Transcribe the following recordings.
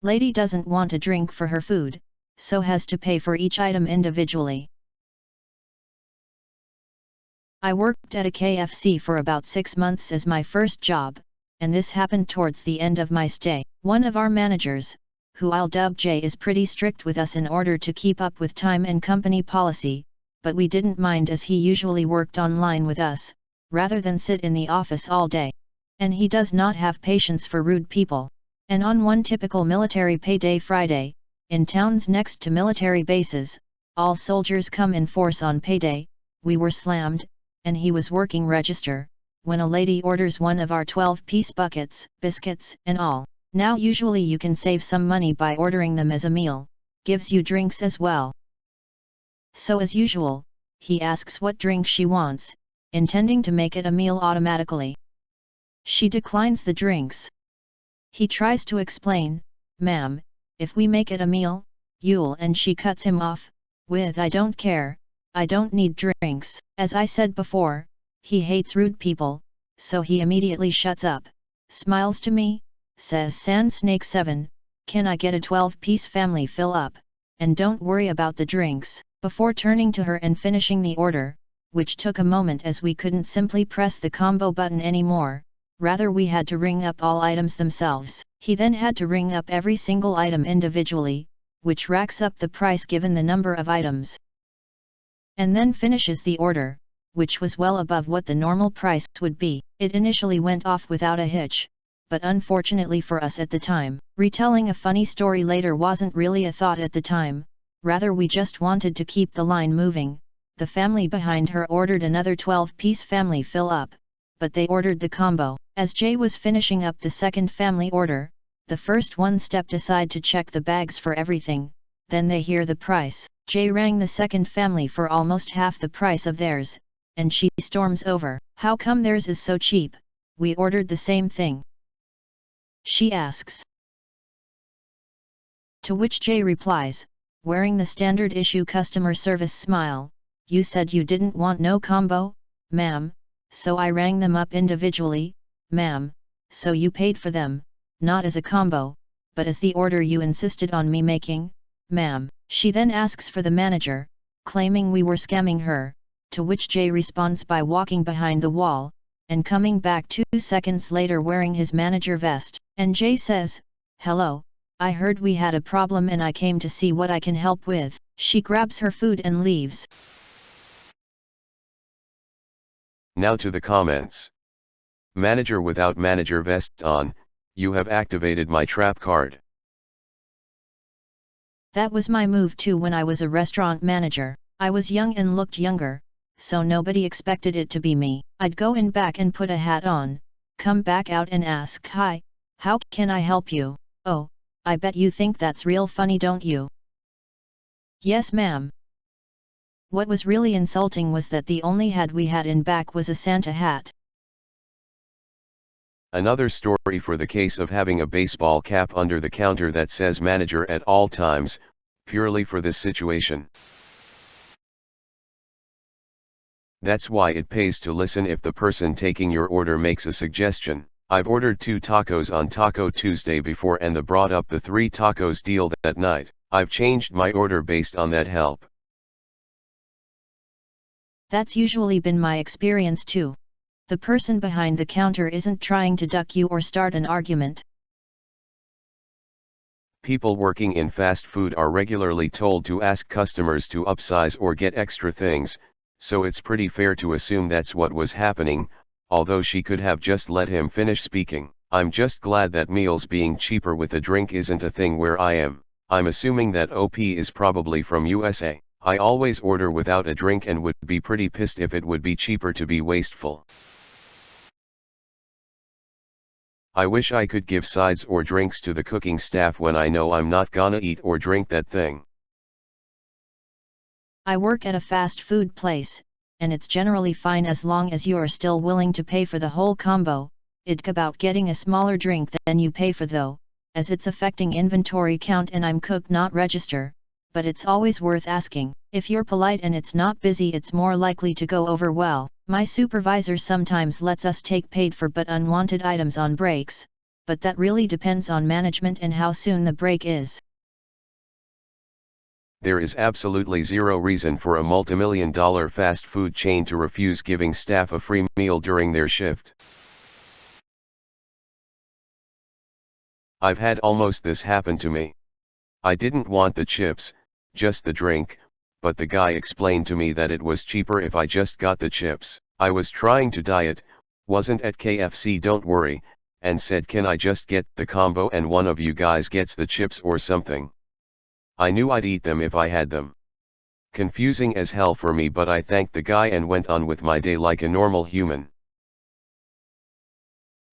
Lady doesn't want a drink for her food, so has to pay for each item individually. I worked at a KFC for about 6 months as my first job, and this happened towards the end of my stay. One of our managers, who I'll dub Jay, is pretty strict with us in order to keep up with time and company policy, but we didn't mind as he usually worked online with us, rather than sit in the office all day. And he does not have patience for rude people. And on one typical military payday Friday, in towns next to military bases, all soldiers come in force on payday. We were slammed, and he was working register, when a lady orders one of our 12-piece buckets, biscuits and all. Now usually you can save some money by ordering them as a meal, gives you drinks as well. So as usual, he asks what drink she wants, intending to make it a meal automatically. She declines the drinks. He tries to explain, "Ma'am, if we make it a meal, you'll," and she cuts him off, with, "I don't care, I don't need drinks." As I said before, he hates rude people, so he immediately shuts up, smiles to me, says, "Sand Snake 7, can I get a 12-piece family fill up, and don't worry about the drinks," before turning to her and finishing the order, which took a moment as we couldn't simply press the combo button anymore, rather we had to ring up all items themselves. He then had to ring up every single item individually, which racks up the price given the number of items. And then finishes the order, which was well above what the normal price would be. It initially went off without a hitch, but unfortunately for us at the time, retelling a funny story later wasn't really a thought at the time, rather we just wanted to keep the line moving. The family behind her ordered another 12-piece family fill up, but they ordered the combo. As Jay was finishing up the second family order, the first one stepped aside to check the bags for everything, then they hear the price. Jay rang the second family for almost half the price of theirs, and she storms over. "How come theirs is so cheap? We ordered the same thing," she asks. To which Jay replies, wearing the standard issue customer service smile, "You said you didn't want no combo, ma'am, so I rang them up individually, ma'am, so you paid for them, not as a combo, but as the order you insisted on me making, ma'am." She then asks for the manager, claiming we were scamming her, to which Jay responds by walking behind the wall, and coming back 2 seconds later wearing his manager vest. And Jay says, "Hello, I heard we had a problem and I came to see what I can help with." She grabs her food and leaves. Now to the comments. Manager without manager vest on, you have activated my trap card. That was my move too when I was a restaurant manager. I was young and looked younger, so nobody expected it to be me. I'd go in back and put a hat on, come back out and ask, "Hi, how can I help you?" "Oh, I bet you think that's real funny, don't you?" "Yes, ma'am." What was really insulting was that the only hat we had in back was a Santa hat. Another story for the case of having a baseball cap under the counter that says manager at all times, purely for this situation. That's why it pays to listen if the person taking your order makes a suggestion. I've ordered 2 tacos on Taco Tuesday before and they brought up the 3 tacos deal that night. I've changed my order based on that help. That's usually been my experience too. The person behind the counter isn't trying to duck you or start an argument. People working in fast food are regularly told to ask customers to upsize or get extra things, so it's pretty fair to assume that's what was happening, although she could have just let him finish speaking. I'm just glad that meals being cheaper with a drink isn't a thing where I am. I'm assuming that OP is probably from USA. I always order without a drink and would be pretty pissed if it would be cheaper to be wasteful. I wish I could give sides or drinks to the cooking staff when I know I'm not gonna eat or drink that thing. I work at a fast food place, and it's generally fine as long as you are still willing to pay for the whole combo. It's about getting a smaller drink than you pay for though, as it's affecting inventory count and I'm cook not register, but it's always worth asking. If you're polite and it's not busy, it's more likely to go over well. My supervisor sometimes lets us take paid for but unwanted items on breaks, but that really depends on management and how soon the break is. There is absolutely zero reason for a multimillion-dollar fast food chain to refuse giving staff a free meal during their shift. I've had almost this happen to me. I didn't want the chips, just the drink, but the guy explained to me that it was cheaper if I just got the chips. I was trying to diet, wasn't at KFC, don't worry, and said, can I just get the combo and one of you guys gets the chips or something? I knew I'd eat them if I had them. Confusing as hell for me, but I thanked the guy and went on with my day like a normal human.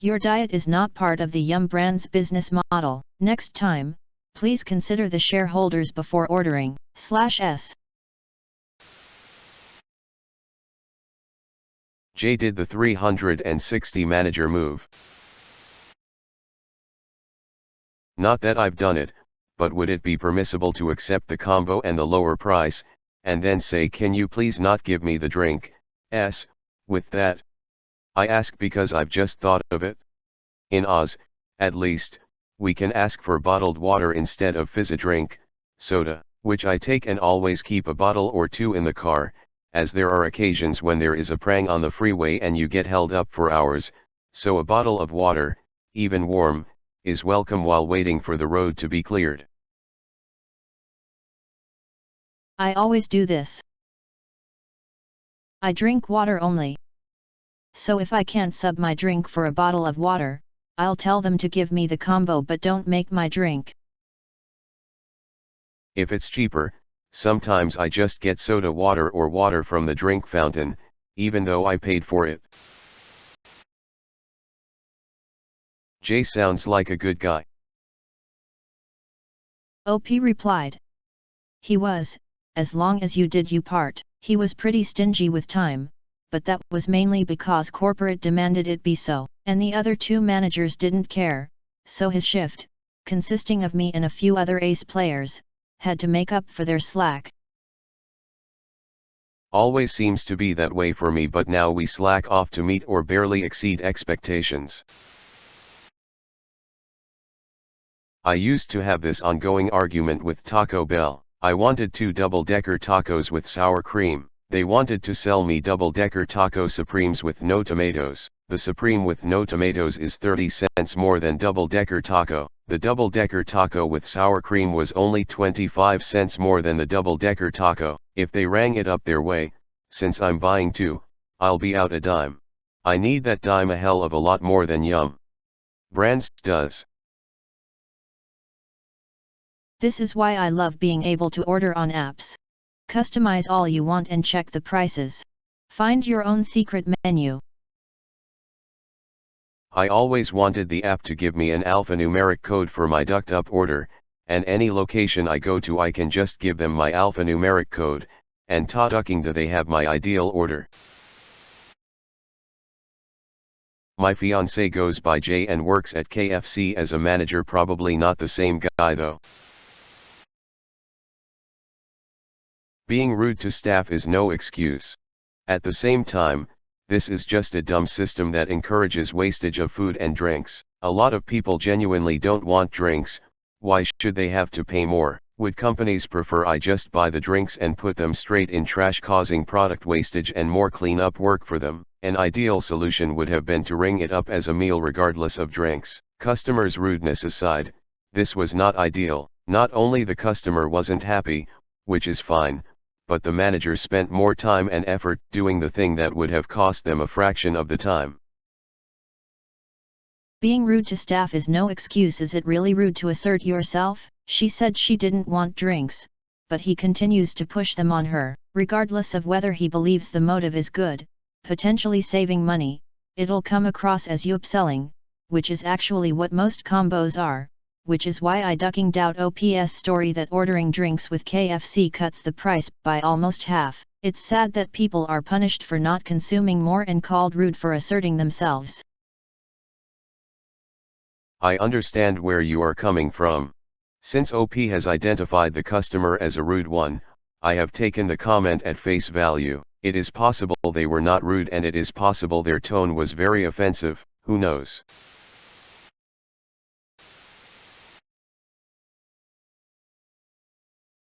Your diet is not part of the Yum brand's business model. Next time, please consider the shareholders before ordering. /S. Jay did the 360 manager move. Not that I've done it, but would it be permissible to accept the combo and the lower price, and then say, can you please not give me the drink, with that? I ask because I've just thought of it. In Oz, at least, we can ask for bottled water instead of fizzy drink, soda, which I take and always keep a bottle or two in the car, as there are occasions when there is a prank on the freeway and you get held up for hours, so a bottle of water, even warm, is welcome while waiting for the road to be cleared. I always do this. I drink water only. So if I can't sub my drink for a bottle of water, I'll tell them to give me the combo but don't make my drink. If it's cheaper, sometimes I just get soda water or water from the drink fountain, even though I paid for it. Jay sounds like a good guy. OP replied. He was, as long as you did your part. He was pretty stingy with time, but that was mainly because corporate demanded it be so, and the other two managers didn't care, so his shift, consisting of me and a few other ace players, had to make up for their slack. Always seems to be that way for me, but now we slack off to meet or barely exceed expectations. I used to have this ongoing argument with Taco Bell. I wanted 2 double-decker tacos with sour cream. They wanted to sell me double-decker taco supremes with no tomatoes. The supreme with no tomatoes is 30 cents more than double-decker taco. The double-decker taco with sour cream was only 25 cents more than the double-decker taco. If they rang it up their way, since I'm buying 2, I'll be out a dime. I need that dime a hell of a lot more than Yum Brands does. This is why I love being able to order on apps. Customize all you want and check the prices. Find your own secret menu. I always wanted the app to give me an alphanumeric code for my ducked up order, and any location I go to I can just give them my alphanumeric code, and ta-ducking do they have my ideal order. My fiance goes by Jay and works at KFC as a manager, probably not the same guy though. Being rude to staff is no excuse. At the same time, this is just a dumb system that encourages wastage of food and drinks. A lot of people genuinely don't want drinks. Why should they have to pay more? Would companies prefer I just buy the drinks and put them straight in trash, causing product wastage and more cleanup work for them? An ideal solution would have been to ring it up as a meal regardless of drinks. Customers' rudeness aside, this was not ideal. Not only the customer wasn't happy, which is fine, but the manager spent more time and effort doing the thing that would have cost them a fraction of the time. Being rude to staff is no excuse. Is it really rude to assert yourself? She said she didn't want drinks, but he continues to push them on her. Regardless of whether he believes the motive is good, potentially saving money, it'll come across as you upselling, which is actually what most combos are. Which is why I ducking doubt OP's story that ordering drinks with KFC cuts the price by almost half. It's sad that people are punished for not consuming more and called rude for asserting themselves. I understand where you are coming from. Since OP has identified the customer as a rude one, I have taken the comment at face value. It is possible they were not rude, and it is possible their tone was very offensive, who knows.